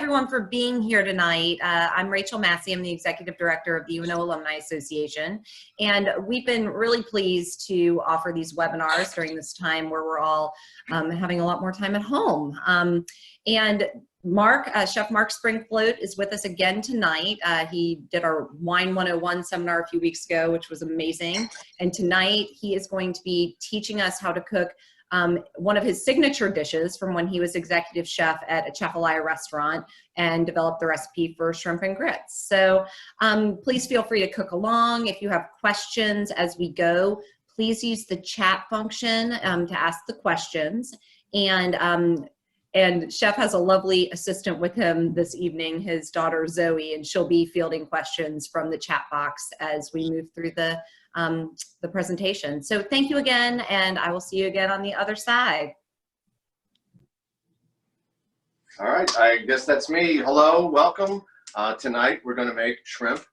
everyone for being here tonight. I'm Rachel Massey. I'm the Executive Director of the UNO Alumni Association. And we've been really pleased to offer these webinars during this time where we're all having a lot more time at home. And Chef Mark Springfloat is with us again tonight. He did our Wine 101 seminar a few weeks ago, which was amazing. And tonight he is going to be teaching us how to cook one of his signature dishes from when he was executive chef at a Chefalaya restaurant and developed the recipe for shrimp and grits. So please feel free to cook along. If you have questions as we go, please use the chat function to ask the questions. And Chef has a lovely assistant with him this evening, his daughter Zoe, and she'll be fielding questions from the chat box as we move through the presentation. So thank you again, and I will see you again on the other side. All right, I guess that's me. Hello, welcome. Tonight we're going to make shrimp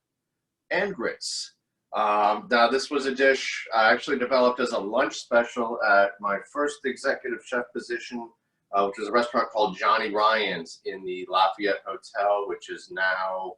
and grits. Now this was a dish I actually developed as a lunch special at my first executive chef position, which was a restaurant called Johnny Ryan's in the Lafayette Hotel, which is now,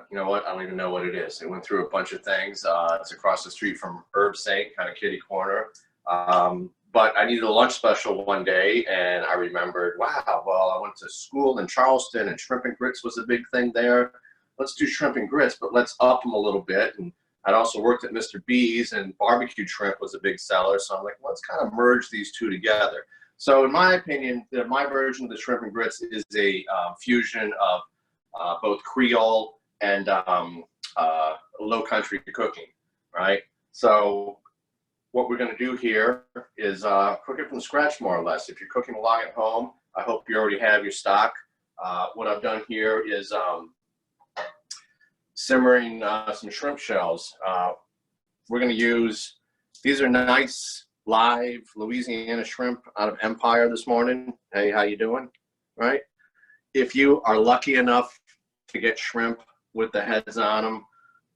you know what, I don't even know what it is. It went through a bunch of things. It's across the street from Herb Saint, kind of kitty corner. But I needed a lunch special one day, and I remembered, wow, well, I went to school in Charleston, and shrimp and grits was a big thing there. Let's do shrimp and grits, but let's up them a little bit. And I'd also worked at Mr. B's, and barbecue shrimp was a big seller. So I'm like, let's kind of merge these two together. So in my opinion, my version of the shrimp and grits is a fusion of both Creole and low country cooking, right? So what we're going to do here is cook it from scratch, more or less. If you're cooking along at home, I hope you already have your stock. What I've done here is simmering some shrimp shells. We're going to use, these are nice live Louisiana shrimp out of Empire this morning. Hey, how you doing? Right? If you are lucky enough to get shrimp with the heads on them,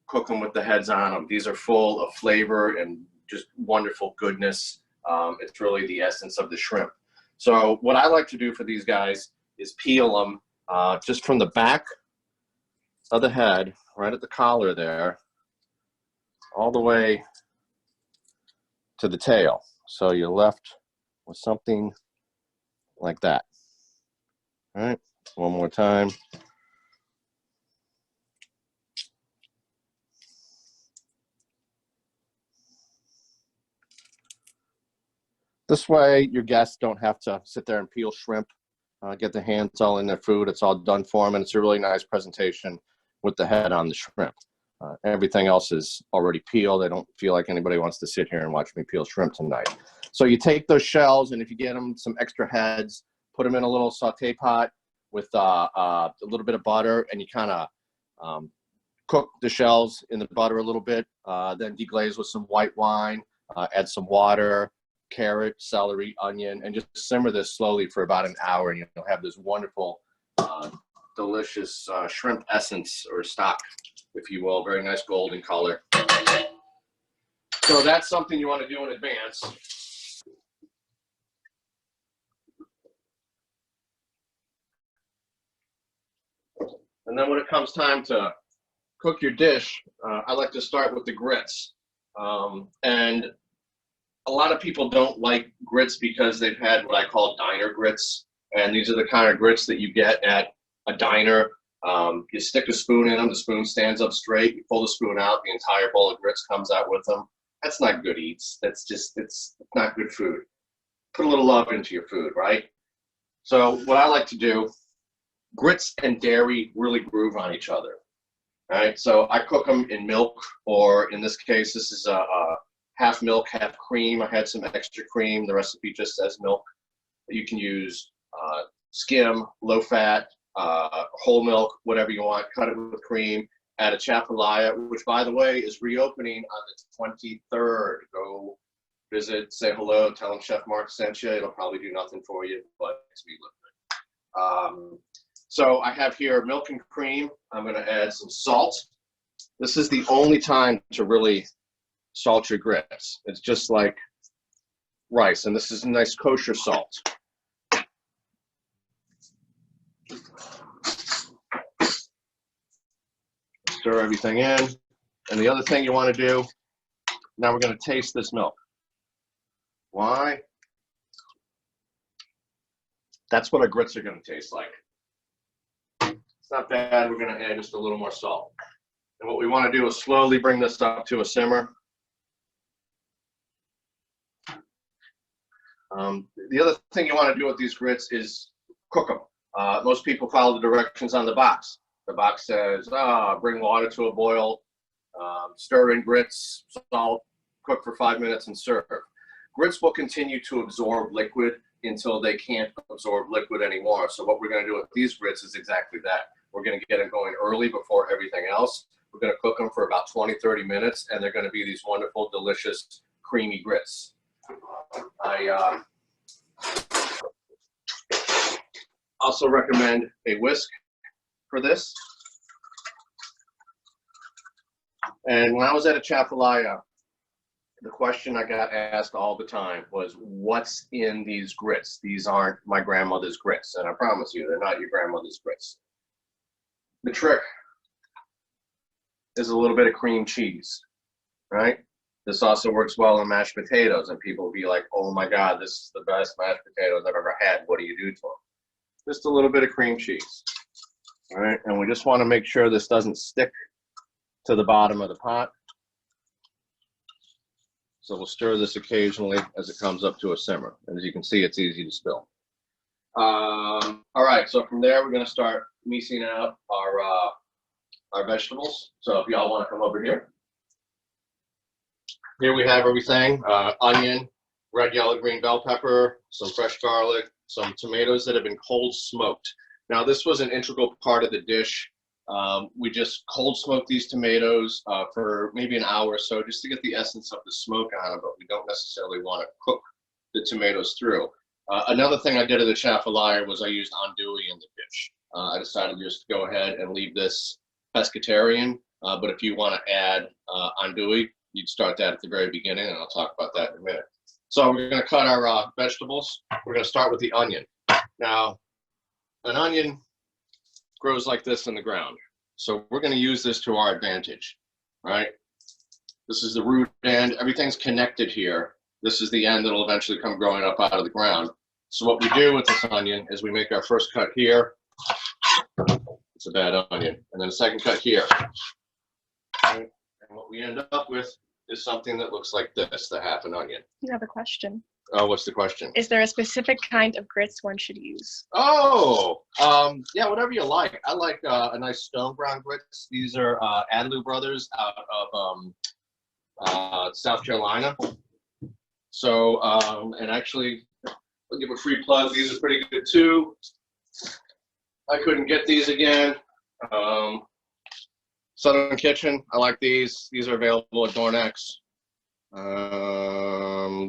cook them with the heads on them. These are full of flavor and just wonderful goodness. It's really the essence of the shrimp. So what I like to do for these guys is peel them just from the back of the head, right at the collar there, all the way to the tail. So you're left with something like that. All right, one more time. This way, your guests don't have to sit there and peel shrimp, get their hands all in their food. It's all done for them, and it's a really nice presentation with the head on the shrimp. Everything else is already peeled. I don't feel like anybody wants to sit here and watch me peel shrimp tonight. So you take those shells, and if you get them some extra heads, put them in a little saute pot with a little bit of butter, and you kind of cook the shells in the butter a little bit, then deglaze with some white wine, add some water, carrot, celery, onion, and just simmer this slowly for about an hour, and you'll have this wonderful, delicious shrimp essence or stock, if you will. Very nice golden color. So that's something you want to do in advance. And then when it comes time to cook your dish, I like to start with the grits. And a lot of people don't like grits because they've had what I call diner grits. And these are the kind of grits that you get at a diner. You stick a spoon in them, the spoon stands up straight, you pull the spoon out, the entire bowl of grits comes out with them. That's not good eats. That's just, it's not good food. Put a little love into your food, right? So what I like to do, grits and dairy really groove on each other, right? So I cook them in milk, or in this case, this is a half milk, half cream. I had some extra cream. The recipe just says milk. You can use skim, low fat, whole milk, whatever you want. Cut it with cream. Add a Chefalaya, which, by the way, is reopening on the 23rd. Go visit, say hello, tell them Chef Mark sent you. It'll probably do nothing for you, but it's me good. So I have here milk and cream. I'm going to add some salt. This is the only time to really salt your grits. It's just like rice, and this is nice kosher salt. Stir everything in. And the other thing you want to do, now we're going to taste this milk. Why? That's what our grits are going to taste like. It's not bad. We're going to add just a little more salt. And what we want to do is slowly bring this up to a simmer. The other thing you want to do with these grits is cook them. Most people follow the directions on the box. The box says, bring water to a boil, stir in grits, salt, cook for 5 minutes and serve. Grits will continue to absorb liquid until they can't absorb liquid anymore. So what we're going to do with these grits is exactly that. We're going to get them going early before everything else. We're going to cook them for about 20-30 minutes, and they're going to be these wonderful, delicious, creamy grits. I also recommend a whisk for this. And when I was at a Chapalaya, the question I got asked all the time was, what's in these grits? These aren't my grandmother's grits. And I promise you, they're not your grandmother's grits. The trick is a little bit of cream cheese, right? This also works well in mashed potatoes, and people will be like, oh my God, this is the best mashed potatoes I've ever had. What do you do to them? Just a little bit of cream cheese, all right? And we just want to make sure this doesn't stick to the bottom of the pot. So we'll stir this occasionally as it comes up to a simmer. And as you can see, it's easy to spill. All right, so from there, we're going to start mincing out our vegetables. So if y'all want to come over here. Here we have everything, onion, red, yellow, green bell pepper, some fresh garlic, some tomatoes that have been cold smoked. Now this was an integral part of the dish. We just cold smoked these tomatoes for maybe an hour or so just to get the essence of the smoke on them, but we don't necessarily want to cook the tomatoes through. Another thing I did at the Chapalaya was I used andouille in the dish. I decided just to go ahead and leave this pescatarian, but if you want to add andouille, you'd start that at the very beginning, and I'll talk about that in a minute. So we're going to cut our vegetables. We're going to start with the onion. Now, an onion grows like this in the ground. So we're going to use this to our advantage, right? This is the root end. Everything's connected here. This is the end that'll eventually come growing up out of the ground. So what we do with this onion is we make our first cut here. It's a bad onion. And then a second cut here. And what we end up with is something that looks like this, the half an onion. You have a question. Oh, what's the question? Is there a specific kind of grits one should use? Oh, yeah, whatever you like. I like a nice stone ground grits. These are Adlu Brothers out of South Carolina. So, and actually, I'll give a free plug. These are pretty good too. I couldn't get these again. Southern Kitchen, I like these. These are available at Dornex.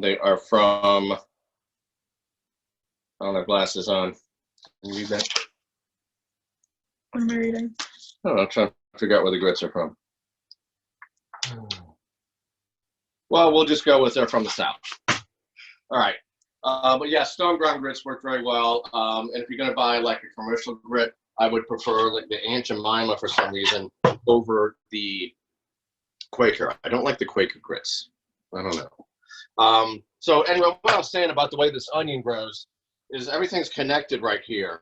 They are from, I don't have glasses on. Can you read that? What am I reading? I don't know, I'm trying to figure out where the grits are from. Well, we'll just go with they're from the South. All right. But yeah, stone ground grits work very well. And if you're going to buy like a commercial grit, I would prefer like the Aunt Jemima for some reason over the Quaker. I don't like the Quaker grits. I don't know. So anyway, what I was saying about the way this onion grows is everything's connected right here.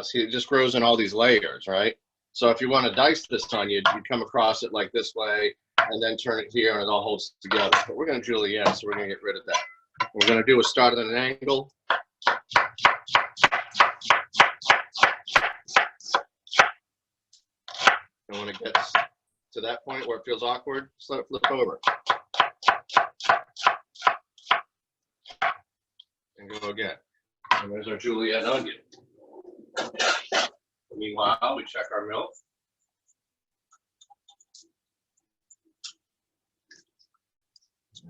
See, it just grows in all these layers, right? So if you want to dice this onion, you come across it like this way and then turn it here and it all holds together. But we're going to julienne, so we're going to get rid of that. What we're going to do is start at an angle. And when it gets to that point where it feels awkward, just let it flip over. And go again. And there's our julienne onion. Meanwhile, we check our milk.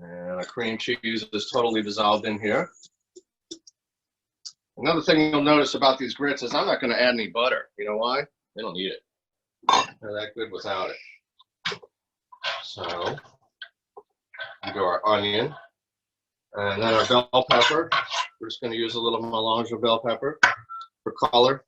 And our cream cheese is totally dissolved in here. Another thing you'll notice about these grits is I'm not going to add any butter. You know why? They don't need it. They're that good without it. So, we do our onion. And then our bell pepper. We're just going to use a little melange of bell pepper for color.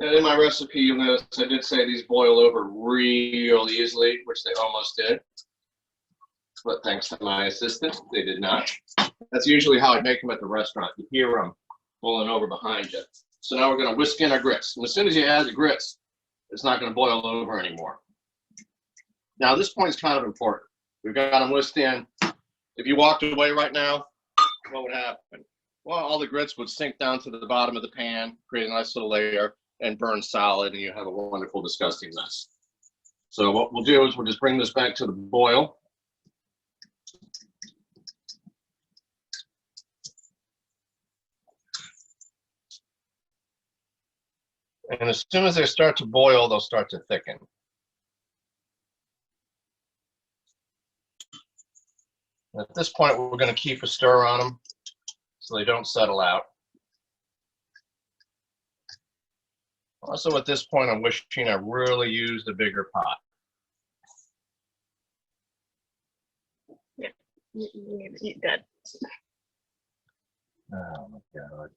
And in my recipe, you'll notice I did say these boil over real easily, which they almost did. But thanks to my assistant, they did not. That's usually how I make them at the restaurant. You hear them boiling over behind you. So now we're going to whisk in our grits. And as soon as you add the grits, it's not going to boil over anymore. Now, this point is kind of important. We've got them whisked in. If you walked away right now, what would happen? Well, all the grits would sink down to the bottom of the pan, create a nice little layer, and burn solid, and you have a wonderful, disgusting mess. So what we'll do is we'll just bring this back to the boil. And as soon as they start to boil, they'll start to thicken. At this point, we're going to keep a stir on them so they don't settle out. Also, at this point, I'm wishing I really used a bigger pot. You need to eat that. Oh my God.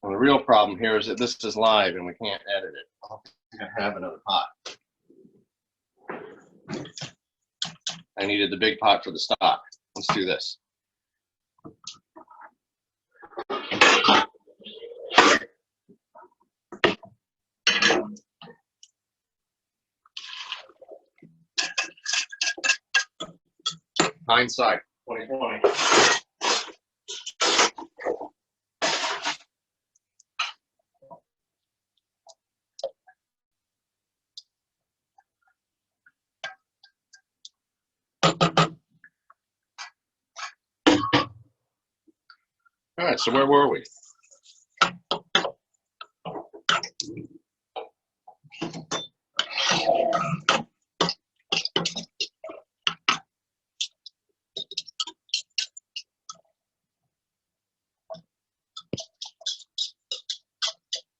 Well, the real problem here is that this is live and we can't edit it. I'll have another pot. I needed the big pot for the stock. Let's do this. Hindsight, 2020. All right, so where were we?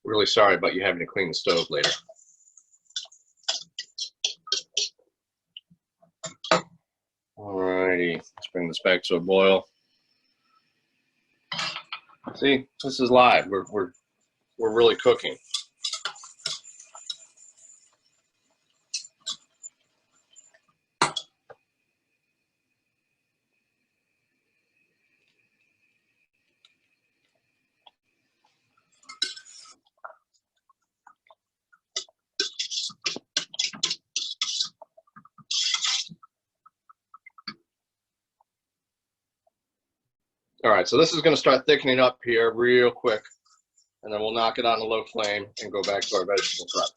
Really sorry about you having to clean the stove later. All righty, let's bring this back to a boil. See, this is live. We're really cooking. All right, so this is going to start thickening up here real quick, and then we'll knock it on a low flame and go back to our vegetable prep.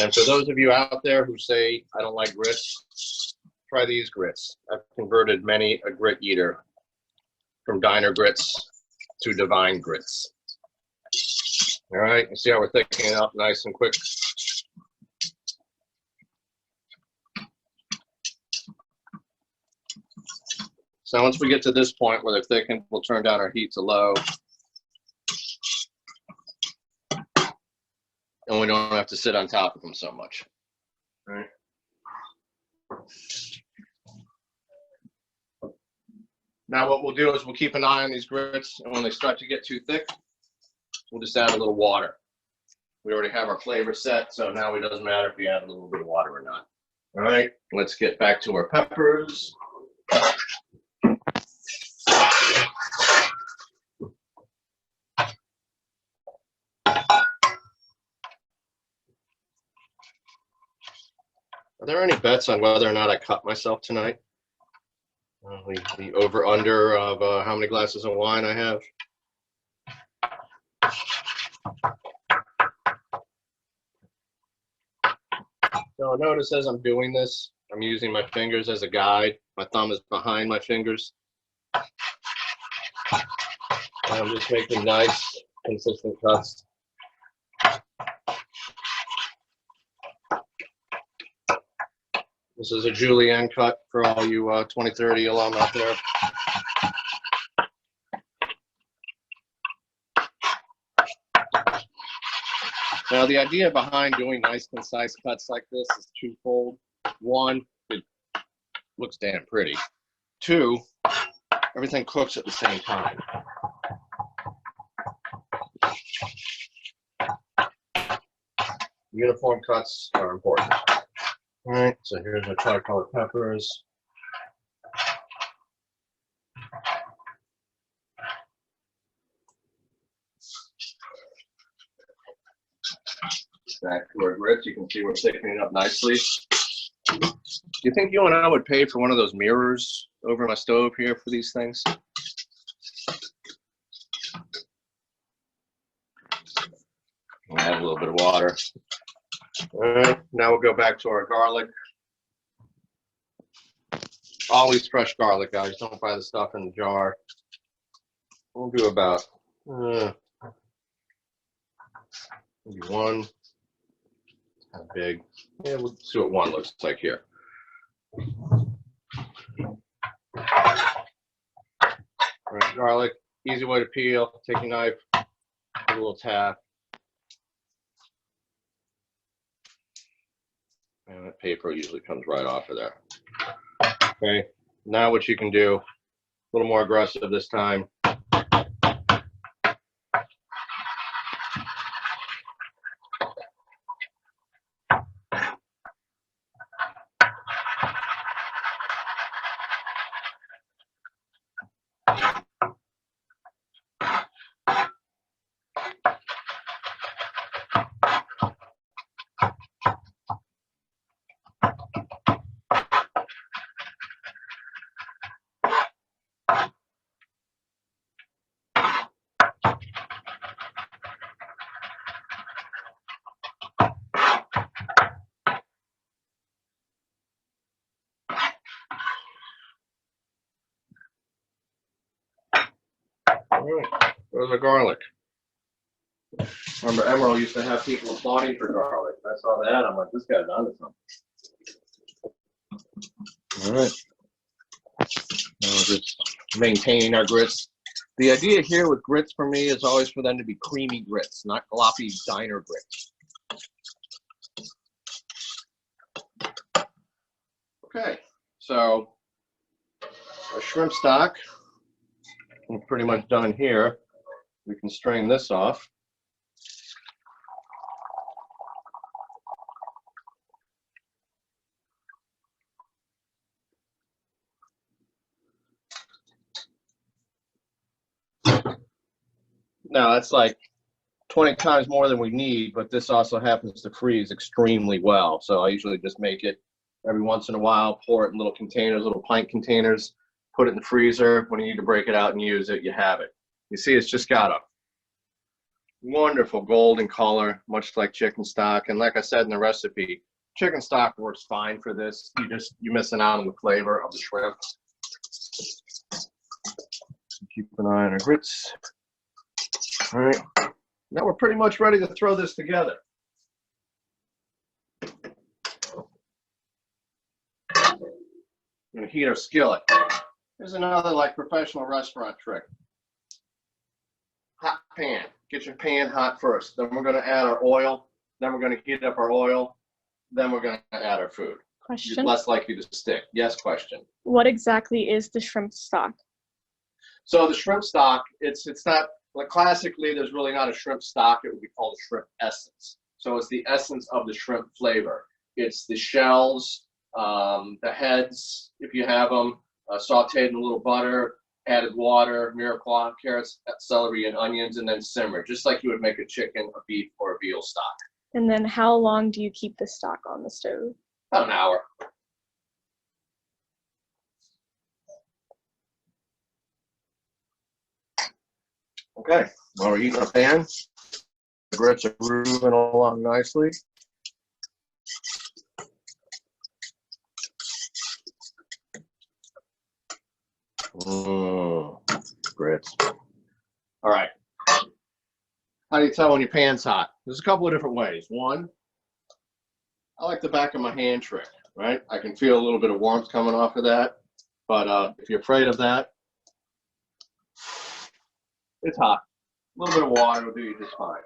And for those of you out there who say, I don't like grits, try these grits. I've converted many a grit eater from diner grits to divine grits. All right, you see how we're thickening up nice and quick. So once we get to this point where they're thickened, we'll turn down our heat to low. And we don't have to sit on top of them so much. All right. Now what we'll do is we'll keep an eye on these grits, and when they start to get too thick, we'll just add a little water. We already have our flavor set, so now it doesn't matter if we add a little bit of water or not. All right, let's get back to our peppers. Are there any bets on whether or not I cut myself tonight? The over-under of how many glasses of wine I have? So notice as I'm doing this, I'm using my fingers as a guide. My thumb is behind my fingers. And I'm just making nice, consistent cuts. This is a julienne cut for all you 2030 alum out there. Now, the idea behind doing nice, concise cuts like this is twofold. one, it looks damn pretty. Two, everything cooks at the same time. Uniform cuts are important. All right, so here's my tri-colored peppers. Back to our grits, you can see we're thickening it up nicely. Do you think you and I would pay for one of those mirrors over my stove here for these things? I'll add a little bit of water. All right, now we'll go back to our garlic. Always fresh garlic, guys. Don't buy the stuff in the jar. We'll do about maybe one. How big? Yeah, we'll see what one looks like here. All right, garlic, easy way to peel. Take your knife, put a little tap. And that paper usually comes right off of there. Okay, now what you can do, a little more aggressive this time. All right, there's the garlic. Remember, Emerald used to have people applauding for garlic. I saw that. I'm like, this guy's onto something. All right. Now we're just maintaining our grits. The idea here with grits for me is always for them to be creamy grits, not gloppy diner grits. Okay, so our shrimp stock is pretty much done here. We can strain this off. Now that's like 20 times more than we need, but this also happens to freeze extremely well. So I usually just make it every once in a while, pour it in little containers, little pint containers, put it in the freezer. When you need to break it out and use it, you have it. You see, it's just got a wonderful golden color, much like chicken stock. And like I said in the recipe, chicken stock works fine for this. You're missing out on the flavor of the shrimp. Keep an eye on our grits. All right, now we're pretty much ready to throw this together. I'm gonna heat our skillet. Here's another like professional restaurant trick. Hot pan. Get your pan hot first. Then we're gonna add our oil. Then we're gonna heat up our oil. Then we're gonna add our food. Question. You're less likely to stick. Yes, question. What exactly is the shrimp stock? So the shrimp stock, it's not, like classically, there's really not a shrimp stock. It would be called a shrimp essence. So it's the essence of the shrimp flavor. It's the shells, the heads, if you have them, sauteed in a little butter, added water, mirepoix, carrots, celery, and onions, and then simmered, just like you would make a chicken, a beef, or a veal stock. And then how long do you keep the stock on the stove? About an hour. Okay, while we're heating our pan, the grits are moving along nicely. Grits. All right. How do you tell when your pan's hot? There's a couple of different ways. One, I like the back of my hand trick, right? I can feel a little bit of warmth coming off of that, but if you're afraid of that, it's hot. A little bit of water will do you just fine.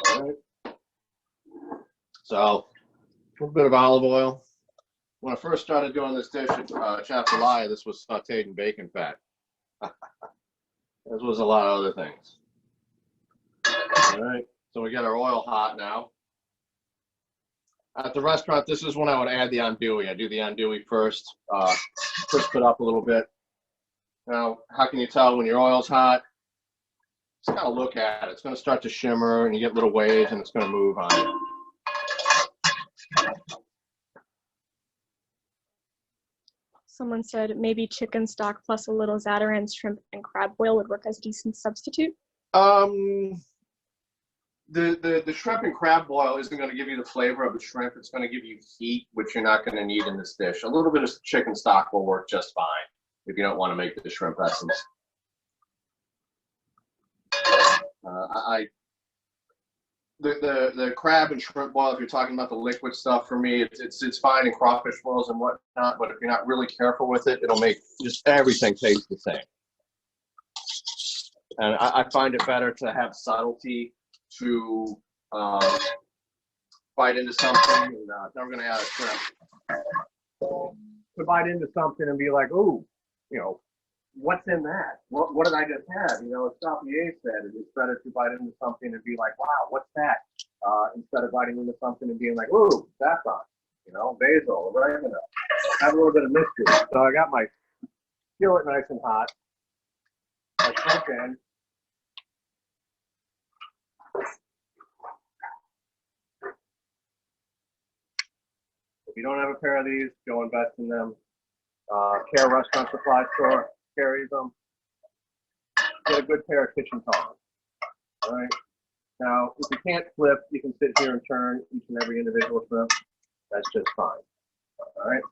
All right. So, a little bit of olive oil. When I first started doing this dish at Chapelaya, this was sauteed in bacon fat. This was a lot of other things. All right, so we get our oil hot now. At the restaurant, this is when I would add the andouille. I do the andouille first, crisp it up a little bit. Now, how can you tell when your oil's hot? Just kind of look at it. It's going to start to shimmer, and you get little waves, and it's going to move on you. Someone said maybe chicken stock plus a little Zatarain's shrimp and crab boil would work as a decent substitute. The shrimp and crab boil isn't going to give you the flavor of the shrimp. It's going to give you heat, which you're not going to need in this dish. A little bit of chicken stock will work just fine if you don't want to make the shrimp essence. The crab and shrimp boil, if you're talking about the liquid stuff, for me, it's fine in crawfish boils and whatnot, but if you're not really careful with it, it'll make just everything taste the same. And I find it better to have subtlety to bite into something. And now we're going to add a shrimp. To bite into something and be like, ooh, you know, what's in that? What did I just have? You know, as Safier said, it's better to bite into something and be like, wow, what's that? Instead of biting into something and being like, ooh, saffron, you know, basil, oregano. Have a little bit of mystery. So I got my skillet nice and hot. My shrimp in. If you don't have a pair of these, go invest in them. Care Restaurant Supply Store carries them. Get a good pair of kitchen tongs. All right. Now, if you can't flip, you can sit here and turn each and every individual shrimp. That's just fine. All right.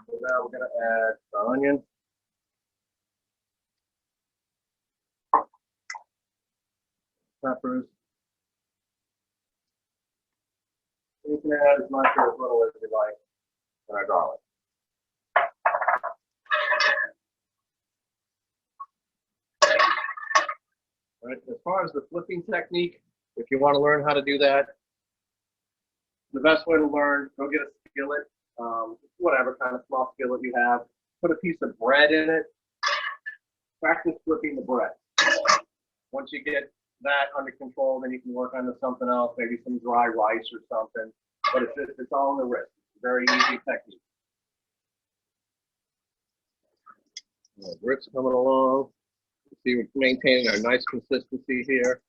So now we're going to add the onion. Peppers. You can add as much or as little as you like, and our garlic. Right. As far as the flipping technique, if you want to learn how to do that, the best way to learn, go get a skillet, whatever kind of small skillet you have, put a piece of bread in it, practice flipping the bread. Once you get that under control, then you can work on something else, maybe some dry rice or something. But it's all in the wrist. It's a very easy technique. Grits coming along. See, we're maintaining our nice consistency here.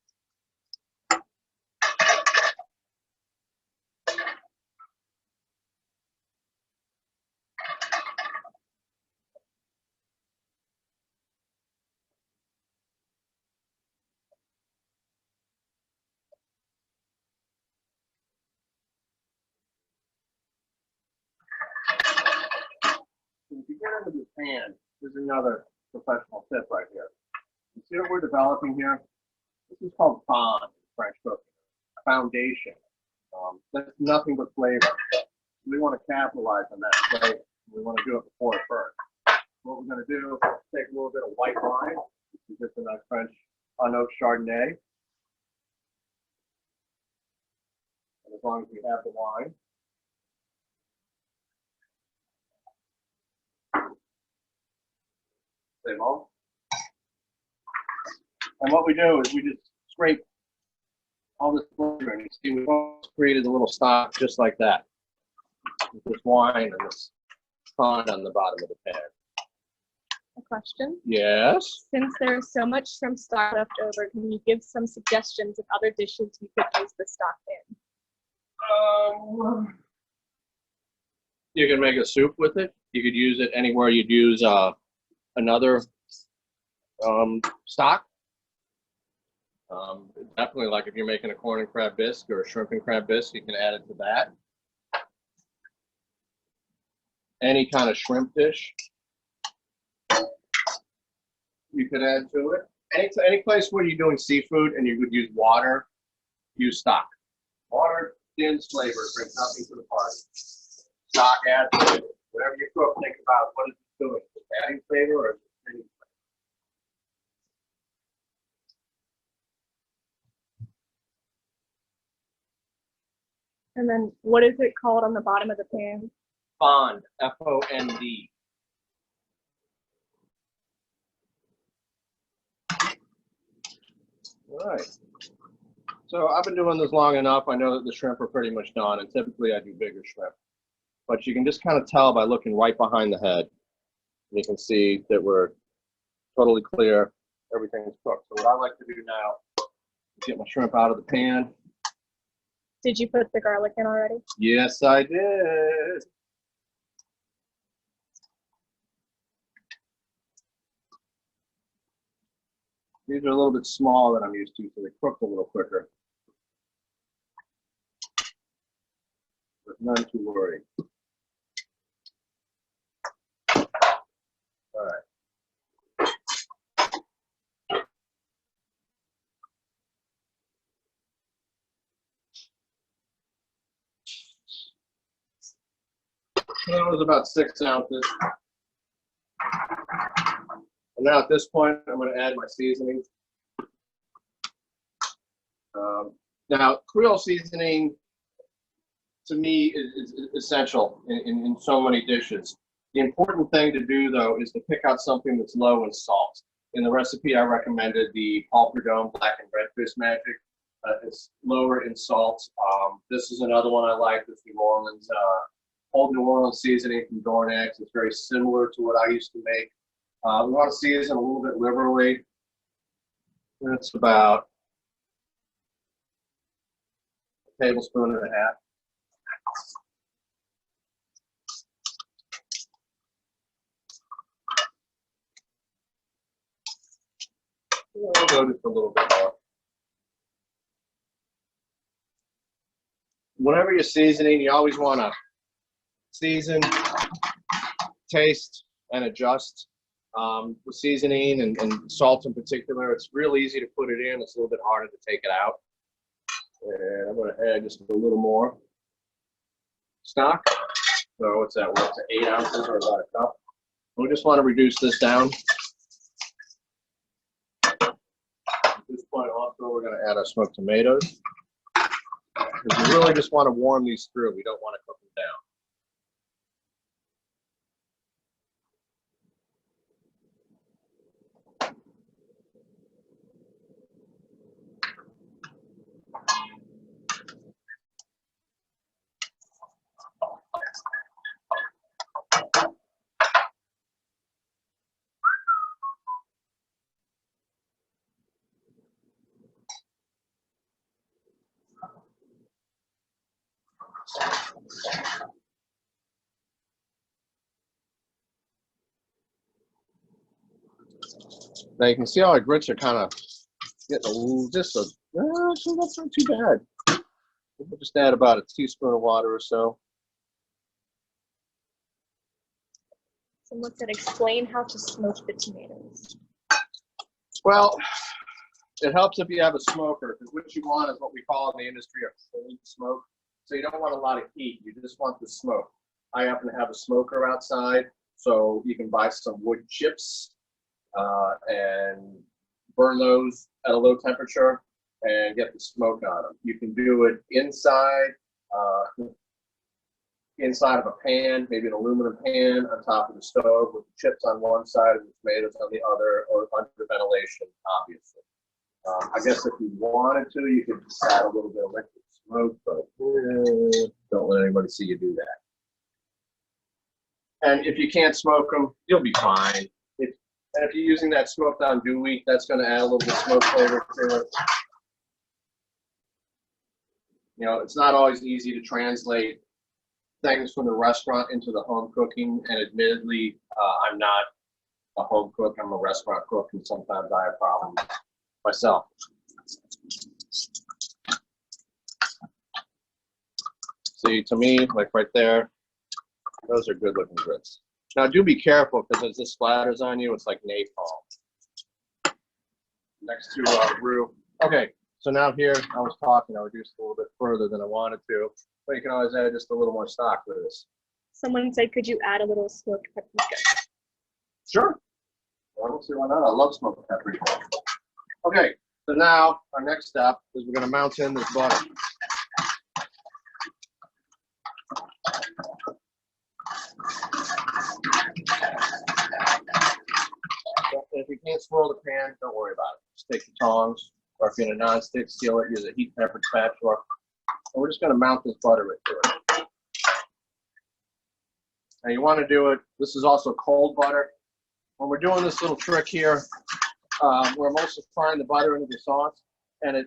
If you get into this pan, there's another professional tip right here. You see what we're developing here? This is called fond in French cooking, foundation. That's nothing but flavor. We want to capitalize on that flavor. We want to do it before it burns. What we're going to do is take a little bit of white wine. This is just a nice French Unoak Chardonnay. And as long as we have the wine. C'est bon. And what we do is we just scrape all this flavor, and you see we've created a little stock just like that. With this wine and this fond on the bottom of the pan. A question? Yes. Since there's so much shrimp stock left over, can you give some suggestions of other dishes you could use the stock in? You can make a soup with it. You could use it anywhere you'd use another stock. Definitely, like if you're making a corn and crab bisque or a shrimp and crab bisque, you can add it to that. Any kind of shrimp dish you could add to it. Any place where you're doing seafood and you would use water, use stock. Water thins flavor, brings nothing to the party. Stock adds to it. Whatever you cook, think about what is it doing. Is it adding flavor or is it thinning flavor? And then what is it called on the bottom of the pan? Fond, F-O-N-D. All right. So I've been doing this long enough. I know that the shrimp are pretty much done, and typically I do bigger shrimp. But you can just kind of tell by looking right behind the head. You can see that we're totally clear. Everything's cooked. So what I like to do now is get my shrimp out of the pan. Did you put the garlic in already? Yes, I did. These are a little bit smaller than I'm used to, so they cooked a little quicker. But none to worry. All right. That was about 6 ounces. And now at this point, I'm going to add my seasoning. Now, Creole seasoning, to me, is essential in so many dishes. The important thing to do, though, is to pick out something that's low in salt. In the recipe, I recommended the Paul Prudhomme Black and Redfish Magic. It's lower in salt. This is another one I like, this New Orleans, Old New Orleans seasoning from Dornex. It's very similar to what I used to make. We want to season a little bit liberally. It's about a tablespoon and a half. We'll go just a little bit more. Whenever you're seasoning, you always want to season, taste, and adjust. With seasoning and salt in particular, it's real easy to put it in. It's a little bit harder to take it out. And I'm going to add just a little more stock. So what's that? What's it, 8 ounces or about a cup? We just want to reduce this down. At this point also, we're going to add our smoked tomatoes. Because we really just want to warm these through. We don't want to cook them down. Now you can see how our grits are kind of getting a little, so that's not too bad. We'll just add about a teaspoon of water or so. Someone said, explain how to smoke the tomatoes. Well, it helps if you have a smoker, because what you want is what we call in the industry a cold smoke. So you don't want a lot of heat, you just want the smoke. I happen to have a smoker outside, so you can buy some wood chips and burn those at a low temperature and get the smoke on them. You can do it inside of a pan, maybe an aluminum pan on top of the stove with the chips on one side and the tomatoes on the other, or under ventilation, obviously. I guess if you wanted to, you could just add a little bit of liquid smoke, but don't let anybody see you do that. And if you can't smoke them, you'll be fine. And if you're using that smoked andouille, that's going to add a little bit of smoke flavor to it. You know, it's not always easy to translate things from the restaurant into the home cooking, and admittedly, I'm not a home cook. I'm a restaurant cook, and sometimes I have problems myself. See, to me, like right there, those are good looking grits. Now do be careful, because as this splatters on you, it's like napalm. Next to roux. Okay, so now here, I was talking, I reduced a little bit further than I wanted to, but you can always add just a little more stock with this. Someone said, could you add a little smoked paprika? Sure. I don't see why not. I love smoked paprika. Okay, so now our next step is we're going to mount in this butter. overflow the pan, don't worry about it. Just take the tongs, or if you're in a non-stick skillet, use a heat tempered spatula. And we're just going to mount this butter into it. Now you want to do it, this is also cold butter. When we're doing this little trick here, we're emulsifying the butter into the sauce, and it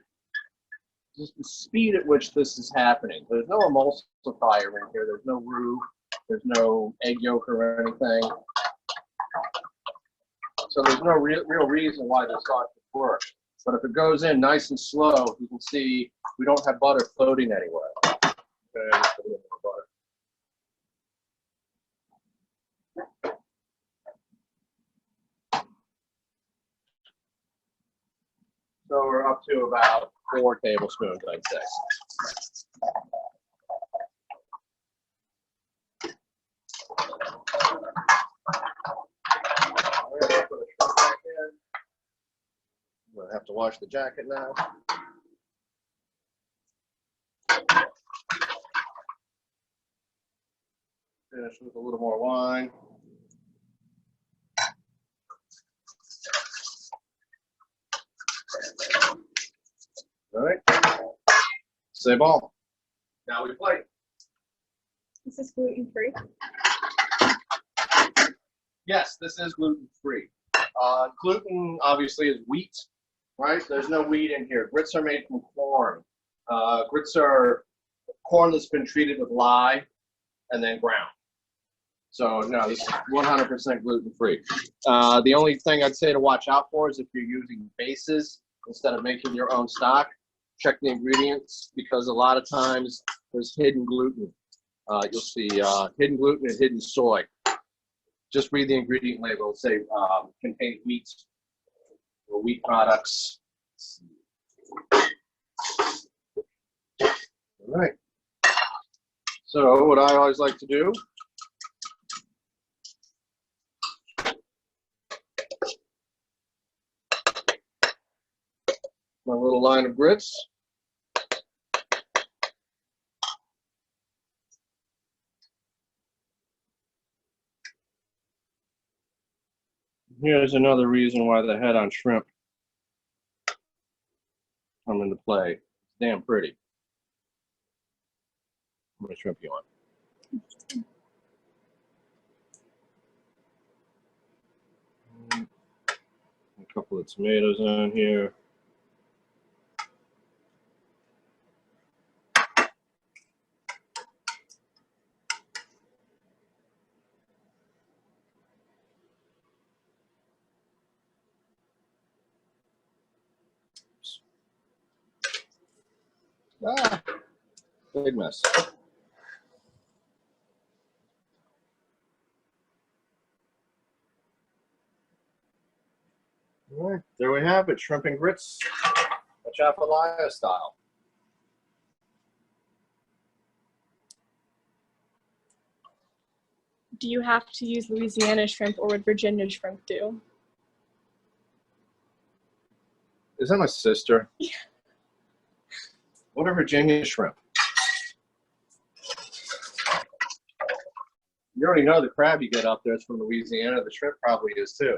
just the speed at which this is happening. There's no emulsifier in here. There's no roux. There's no egg yolk or anything. So there's no real reason why this sauce would work. But if it goes in nice and slow, you can see we don't have butter floating anywhere. Okay, just a little more butter. So we're up to about 4 tablespoons, I'd say. I'm gonna have to wash the jacket now. Finish with a little more wine. All right. C'est bon. Now we play. This is gluten-free. Yes, this is gluten-free. Gluten obviously is wheat, right? There's no wheat in here. Grits are made from corn. Grits are corn that's been treated with lye and then ground. So no, this is 100% gluten-free. The only thing I'd say to watch out for is if you're using bases instead of making your own stock, check the ingredients because a lot of times there's hidden gluten. You'll see hidden gluten and hidden soy. Just read the ingredient label. It'll say contains wheat or wheat products. All right. So what I always like to do my little line of grits. Here's another reason why the head on shrimp come into play. It's damn pretty. How many shrimp you want? A couple of tomatoes on here. Ah, big mess. All right, there we have it, shrimp and grits, Atchafalaya style. Do you have to use Louisiana shrimp or would Virginia shrimp do? Is that my sister? Yeah. What are Virginia shrimp? You already know the crab you get up there is from Louisiana. The shrimp probably is too.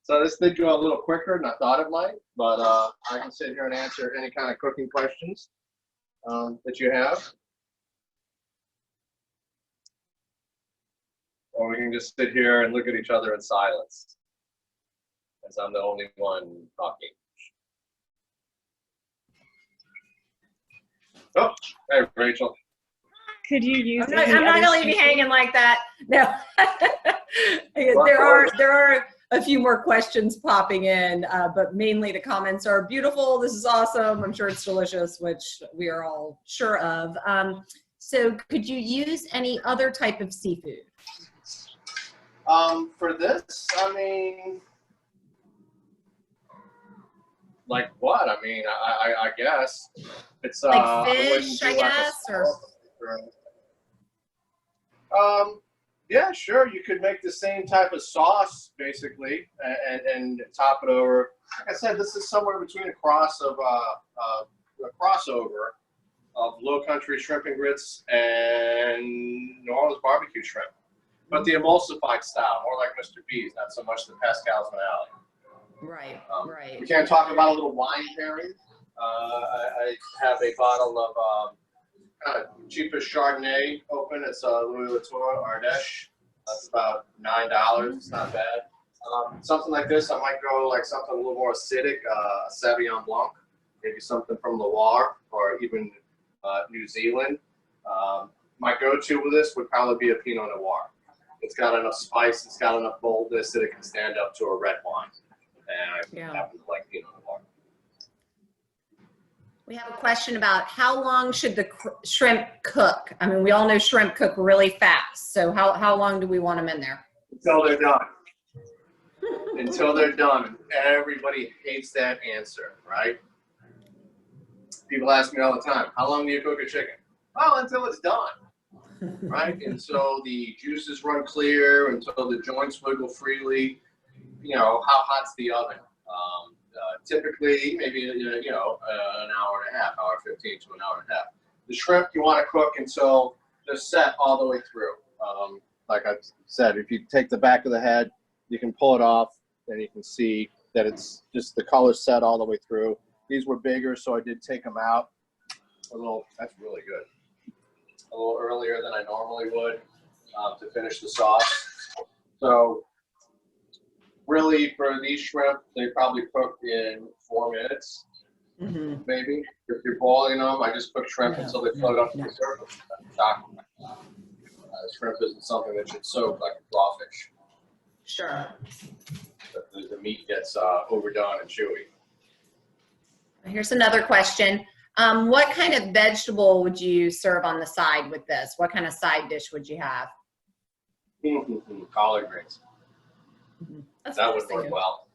So this did go a little quicker than I thought it might, but I can sit here and answer any kind of cooking questions that you have. Or we can just sit here and look at each other in silence, as I'm the only one talking. Oh, hey, Rachel. Could you use I'm not gonna leave you hanging like that. No. there are a few more questions popping in, but mainly the comments are beautiful. This is awesome. I'm sure it's delicious, which we are all sure of. So could you use any other type of seafood? For this, I mean, like what? I mean, I guess it's Like fish, I guess, or yeah, sure. You could make the same type of sauce basically, and top it over. Like I said, this is somewhere between a crossover of Low Country shrimp and grits and New Orleans barbecue shrimp. but the emulsified style, more like Mr. B's, not so much the Pascal's Finale. Right, right. We can't talk about a little wine pairing. I have a bottle of kind of cheapest Chardonnay open. It's a Louis Latour Ardèche. That's about $9. It's not bad. Something like this, I might go like something a little more acidic, Sauvignon Blanc, maybe something from Loire or even New Zealand. My go-to with this would probably be a Pinot Noir. It's got enough spice, it's got enough boldness that it can stand up to a red wine. And I happen to like Pinot Noir. We have a question about how long should the shrimp cook? I mean, we all know shrimp cook really fast. So how long do we want them in there? Until they're done. Until they're done. Everybody hates that answer, right? People ask me all the time, how long do you cook a chicken? Well, until it's done, right? Until the juices run clear, until the joints wiggle freely. You know, how hot's the oven? Typically, maybe, an hour and a half, hour 15 to an hour and a half. The shrimp, you want to cook until they're set all the way through. Like I said, if you take the back of the head, you can pull it off, and you can see that it's just the color set all the way through. These were bigger, so I did take them out a little. That's really good. A little earlier than I normally would to finish the sauce. So really, for these shrimp, they probably cook in 4 minutes, maybe. If you're boiling them, I just cook shrimp until they float up to the surface. Shrimp isn't something that should soak like a raw fish. Sure. The meat gets overdone and chewy. Here's another question. What kind of vegetable would you serve on the side with this? What kind of side dish would you have? Collard greens. That would work well.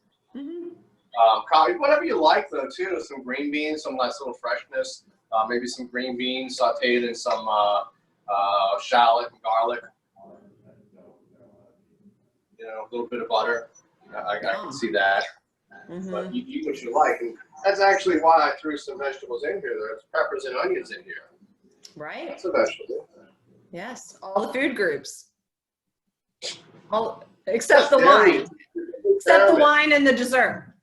Whatever you like, though, too. Some green beans, some nice little freshness. Maybe some green beans sauteed in some shallot and garlic. A little bit of butter. I can see that. But you eat what you like. And that's actually why I threw some vegetables in here. There's peppers and onions in here. Right. That's a vegetable. Yes, all the food groups. All except the wine. Except the wine and the dessert.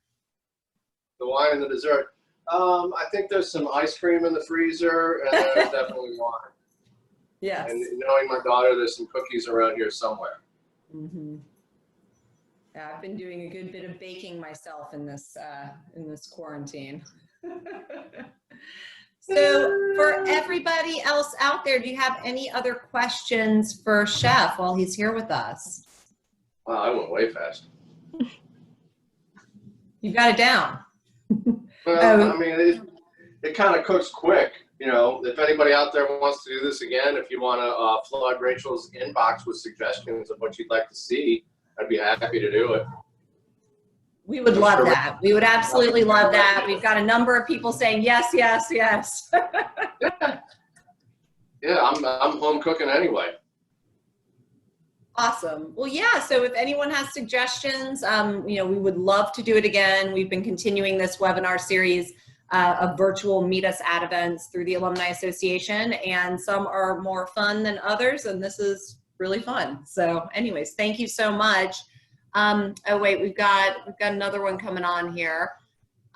The wine and the dessert. I think there's some ice cream in the freezer, and there's definitely wine. Yes. And knowing my daughter, there's some cookies around here somewhere. Yeah, I've been doing a good bit of baking myself in this quarantine. So for everybody else out there, do you have any other questions for Chef while he's here with us? Wow, I went way fast. You got it down. Well, I mean, it kind of cooks quick. If anybody out there wants to do this again, if you want to flood Rachel's inbox with suggestions of what you'd like to see, I'd be happy to do it. We would love that. We would absolutely love that. We've got a number of people saying yes, yes, yes. Yeah, I'm home cooking anyway. Awesome. Well, yeah. So if anyone has suggestions, we would love to do it again. We've been continuing this webinar series of virtual meet us at events through the Alumni Association, and some are more fun than others, and this is really fun. So anyways, thank you so much. Oh wait, we've got another one coming on here.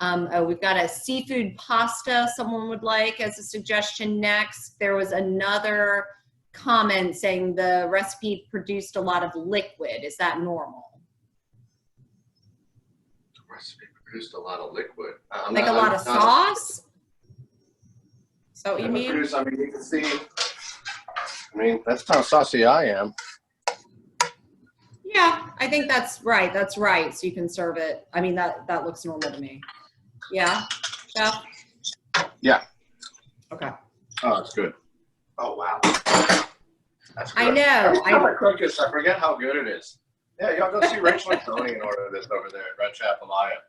We've got a seafood pasta someone would like as a suggestion next. There was another comment saying the recipe produced a lot of liquid. Is that normal? The recipe produced a lot of liquid. Like a lot of sauce? So you mean? You can see. That's how saucy I am. Yeah, I think that's right. That's right. So you can serve it. I mean, that looks normal to me. Yeah, Chef? Yeah. Okay. Oh, it's good. Oh, wow. That's good. I know. Every time I cook this, I forget how good it is. Yeah, y'all go see Rachel and Tony and order this over there at Red Chapelaya.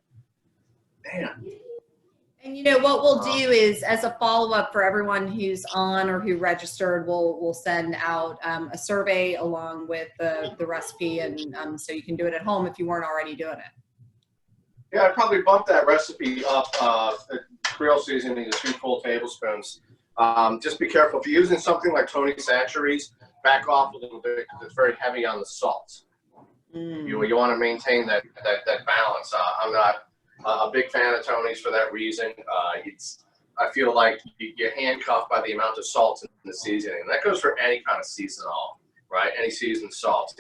Man. And what we'll do is, as a follow-up for everyone who's on or who registered, we'll send out a survey along with the recipe, and so you can do it at home if you weren't already doing it. Yeah, I'd probably bump that recipe up. Creole seasoning to 2 full tablespoons. Just be careful. If you're using something like Tony Chachere's, back off a little bit because it's very heavy on the salt. You want to maintain that balance. I'm not a big fan of Tony's for that reason. I feel like you're handcuffed by the amount of salt in the seasoning. And that goes for any kind of seasonal, right? Any seasoned salt.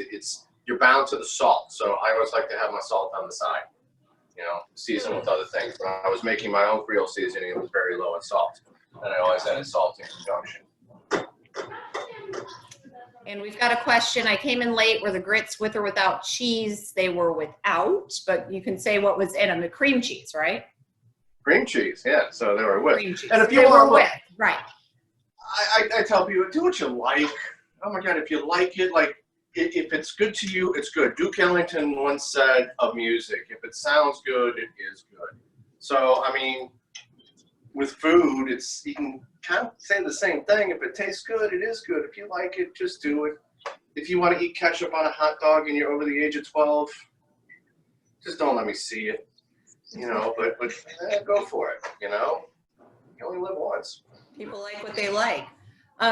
You're bound to the salt. So I always like to have my salt on the side, season with other things. When I was making my own Creole seasoning, it was very low in salt. And I always added salt in conjunction. And we've got a question. I came in late. Were the grits with or without cheese? They were without, but you can say what was in them. The cream cheese, right? Cream cheese, yeah. So they were with. Cream cheese. And if you They want were to, with, right. I tell people, do what you like. Oh my God, if you like it, like if it's good to you, it's good. Duke Ellington once said of music, if it sounds good, it is good. So I mean, with food, you can kind of say the same thing. If it tastes good, it is good. If you like it, just do it. If you want to eat ketchup on a hot dog and you're over the age of 12, just don't let me see it. But go for it. You only live once. People like what they like.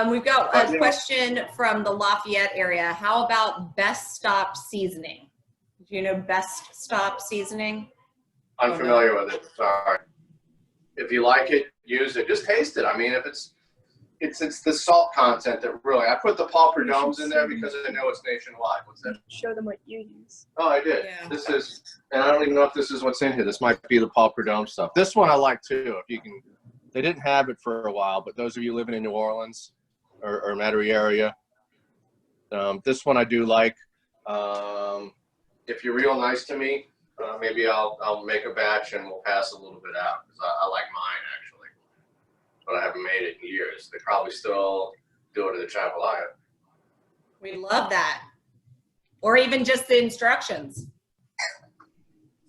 We've got a question from the Lafayette area. How about Best Stop seasoning? Do you know Best Stop seasoning? Unfamiliar with it. Sorry. If you like it, use it. Just taste it. I mean, if it's the salt content that really. I put the Paul Prud'homme's in there because I know it's nationwide. What's that? Show them what you use. Oh, I did. Yeah. This is, and I don't even know if this is what's in here. This might be the Paul Prud'homme stuff. This one I like too. If you can, they didn't have it for a while, but those of you living in New Orleans or Metairie area, this one I do like. If you're real nice to me, maybe I'll make a batch and we'll pass a little bit out because I like mine actually, but I haven't made it in years. They probably still do it at the Jambalaya. We love that. Or even just the instructions.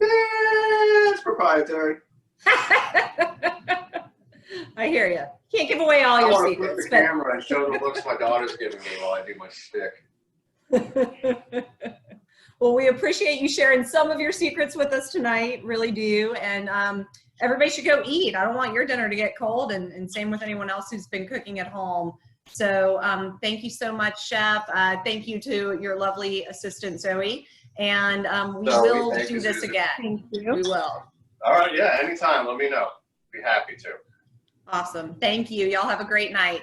It's proprietary. I hear you. Can't give away all I your want to flip secrets. the camera and show the looks my daughter's giving me while I do my shtick. Well, we appreciate you sharing some of your secrets with us tonight, really do. And everybody should go eat. I don't want your dinner to get cold, and same with anyone else who's been cooking at home. So thank you so much, Chef. Thank you to your lovely assistant, Zoe. And we will do this Susan. again. Thank you. We will. All right, yeah, anytime. Let me know. Be happy to. Awesome. Thank you. Y'all have a great night.